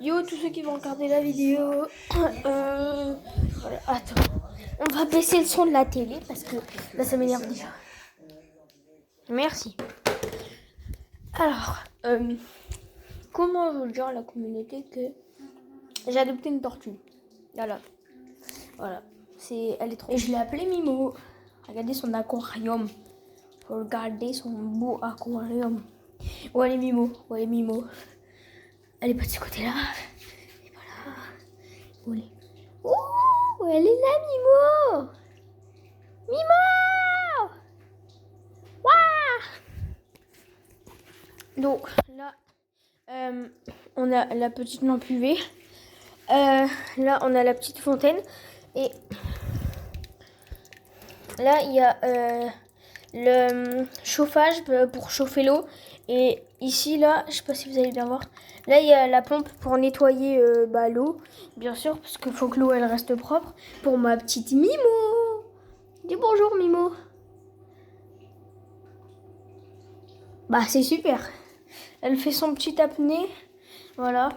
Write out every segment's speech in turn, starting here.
Yo, tous ceux qui vont regarder la vidéo. Voilà, attends. On va baisser le son de la télé parce que là, ça m'énerve déjà. Merci. Alors, comment je veux dire à la communauté que j'ai adopté une tortue. Voilà. Elle est trop. Et je l'ai appelée Mimo. Regardez son aquarium. Regardez son beau aquarium. Où elle est Mimo? Où elle est Mimo? Elle est pas de ce côté-là. Et voilà. Où elle est? Oh, elle est là, Mimo. Mimo. Waouh. Donc là, on a la petite lampe UV. Là, on a la petite fontaine. Et là, il y a le chauffage pour chauffer l'eau. Et ici, là, je sais pas si vous allez bien voir. Là, il y a la pompe pour nettoyer l'eau. Bien sûr, parce qu'il faut que l'eau, elle reste propre. Pour ma petite Mimo. Dis bonjour, Mimo. Bah, c'est super. Elle fait son petit apnée. Voilà.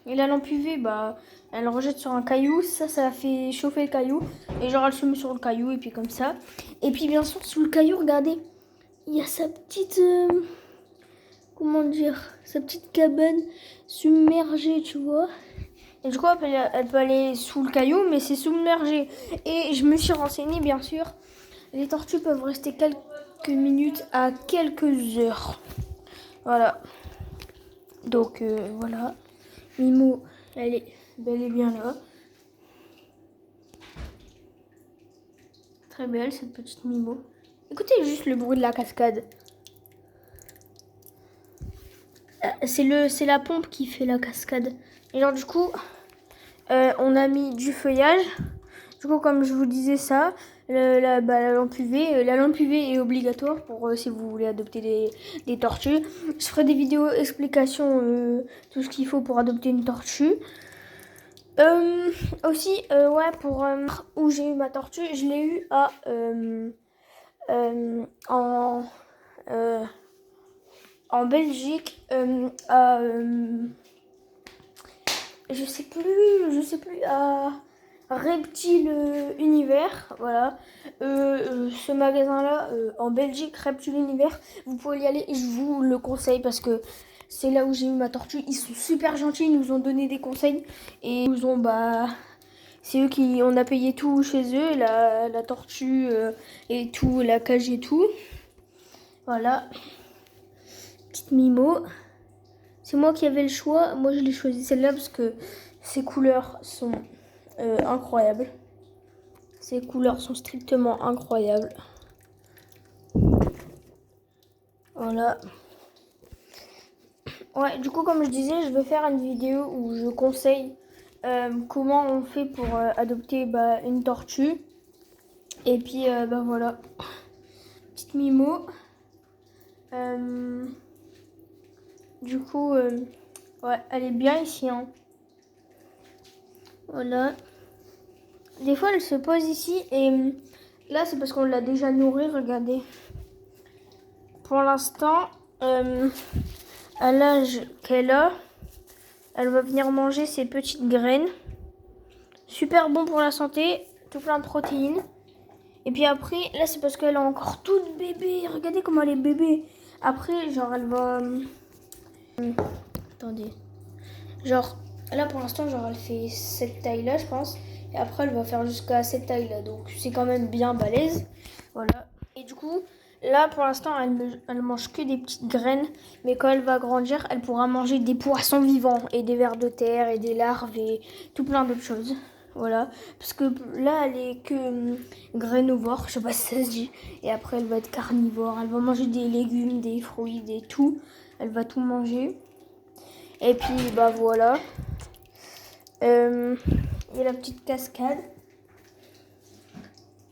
Et la lampe UV, bah, elle rejette sur un caillou. Ça fait chauffer le caillou. Et genre, elle se met sur le caillou. Et puis comme ça. Et puis, bien sûr, sous le caillou, regardez. Il y a sa petite... comment dire? Sa petite cabane submergée, tu vois. Et du coup, elle peut aller sous le caillou, mais c'est submergé. Et je me suis renseignée, bien sûr. Les tortues peuvent rester quelques minutes à quelques heures. Voilà. Donc, voilà. Mimo, elle est bel et bien là. Très belle, cette petite Mimo. Écoutez juste le bruit de la cascade. C'est la pompe qui fait la cascade. Et genre, du coup, on a mis du feuillage. Du coup, comme je vous disais ça, la lampe UV. La lampe UV est obligatoire pour si vous voulez adopter des tortues. Je ferai des vidéos explications, tout ce qu'il faut pour adopter une tortue. Aussi, ouais, pour où j'ai eu ma tortue, je l'ai eu en Belgique, je sais plus, à Reptile Univers, voilà. Ce magasin-là, en Belgique, Reptile Univers, vous pouvez y aller et je vous le conseille parce que c'est là où j'ai eu ma tortue. Ils sont super gentils, ils nous ont donné des conseils et ils nous ont, c'est eux qui, on a payé tout chez eux, la tortue et tout, la cage et tout. Voilà. Petite Mimo. C'est moi qui avais le choix. Moi, je l'ai choisi celle-là parce que ses couleurs sont incroyables. Ses couleurs sont strictement incroyables. Voilà. Ouais, du coup, comme je disais, je vais faire une vidéo où je conseille comment on fait pour adopter une tortue. Et puis, voilà. Petite Mimo. Du coup, ouais, elle est bien ici, hein. Voilà. Des fois, elle se pose ici et là, c'est parce qu'on l'a déjà nourrie, regardez. Pour l'instant, à l'âge qu'elle a, elle va venir manger ses petites graines. Super bon pour la santé, tout plein de protéines. Et puis après, là, c'est parce qu'elle est encore toute bébé. Regardez comment elle est bébé. Après, genre, elle va... attendez. Genre, là, pour l'instant, genre, elle fait cette taille-là, je pense. Et après, elle va faire jusqu'à cette taille-là. Donc, c'est quand même bien balèze. Voilà. Et du coup, là, pour l'instant, elle mange que des petites graines. Mais quand elle va grandir, elle pourra manger des poissons vivants. Et des vers de terre, et des larves, et tout plein d'autres choses. Voilà. Parce que là, elle est que grainivore. Je sais pas si ça se dit. Et après, elle va être carnivore. Elle va manger des légumes, des fruits, des tout. Elle va tout manger. Et puis, voilà. Il y a la petite cascade.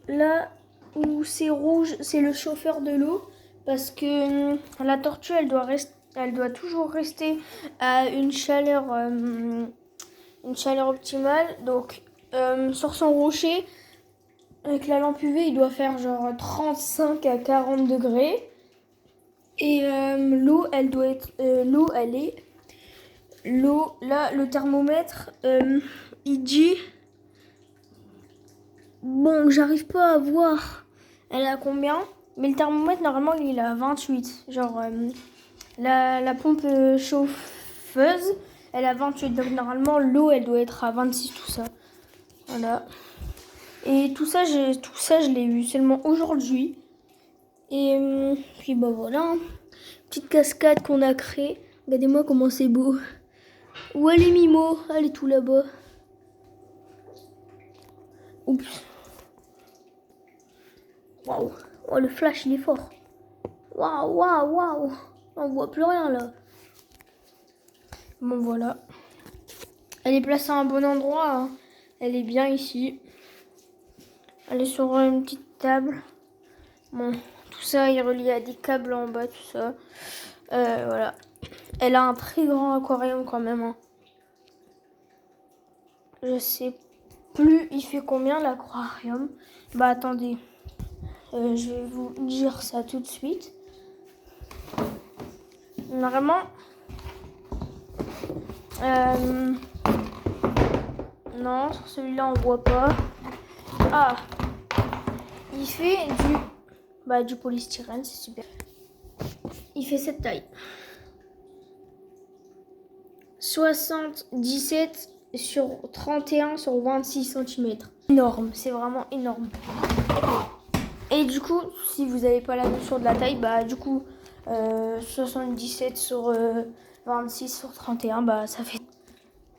Là où c'est rouge, c'est le chauffeur de l'eau. Parce que la tortue, elle doit toujours rester à une chaleur optimale. Donc, sur son rocher, avec la lampe UV, il doit faire genre 35 à 40 degrés. Et l'eau, elle est l'eau, là, le thermomètre, il dit... Bon, j'arrive pas à voir elle a combien, mais le thermomètre, normalement, il est à 28. Genre, la pompe chauffeuse, elle a 28. Donc, normalement, l'eau, elle doit être à 26, tout ça. Voilà. Et tout ça, je l'ai eu seulement aujourd'hui. Et puis, bah voilà. Petite cascade qu'on a créée. Regardez-moi comment c'est beau. Où elle est Mimo? Elle est tout là-bas. Oups. Waouh. Oh, le flash, il est fort. Waouh, waouh, waouh. On voit plus rien là. Bon, voilà. Elle est placée à un bon endroit. Hein. Elle est bien ici. Elle est sur une petite table. Bon, tout ça est relié à des câbles en bas, tout ça. Voilà. Elle a un très grand aquarium quand même. Hein. Je sais plus il fait combien l'aquarium. Bah attendez. Je vais vous dire ça tout de suite. Vraiment. Non, sur celui-là on voit pas. Ah. Il fait du polystyrène, c'est super. Il fait cette taille. 77 sur 31 sur 26 cm. Énorme, c'est vraiment énorme. Et du coup, si vous n'avez pas la notion de la taille, bah du coup, 77 sur 26 sur 31, bah ça fait...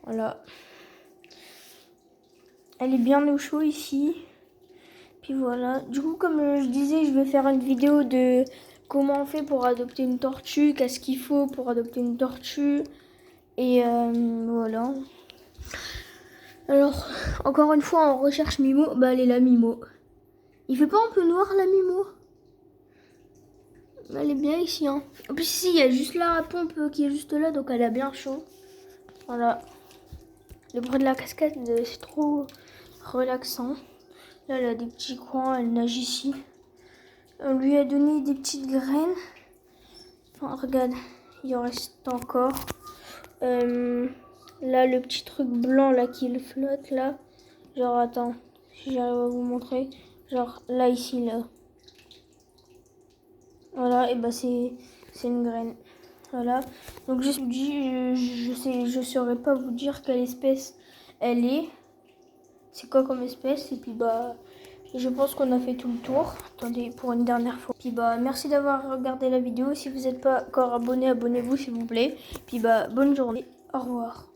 Voilà. Elle est bien au chaud ici. Puis voilà. Du coup, comme je disais, je vais faire une vidéo de comment on fait pour adopter une tortue, qu'est-ce qu'il faut pour adopter une tortue. Et voilà. Alors, encore une fois, on recherche Mimo. Bah, elle est là, Mimo. Il fait pas un peu noir, la Mimo? Elle est bien ici, hein. En plus, ici, il y a juste la pompe qui est juste là, donc elle a bien chaud. Voilà. Le bruit de la cascade, c'est trop relaxant. Là, elle a des petits coins, elle nage ici. On lui a donné des petites graines. Enfin, regarde, il en reste encore. Là, le petit truc blanc là qui flotte là. Genre, attends, si j'arrive à vous montrer. Genre, là, ici, là. Voilà, et bah c'est une graine. Voilà. Donc, je vous dis, je saurais pas vous dire quelle espèce elle est. C'est quoi comme espèce. Et puis, bah, je pense qu'on a fait tout le tour. Attendez, pour une dernière fois. Puis, bah, merci d'avoir regardé la vidéo. Si vous n'êtes pas encore abonné, abonnez-vous, s'il vous plaît. Puis, bah, bonne journée. Au revoir.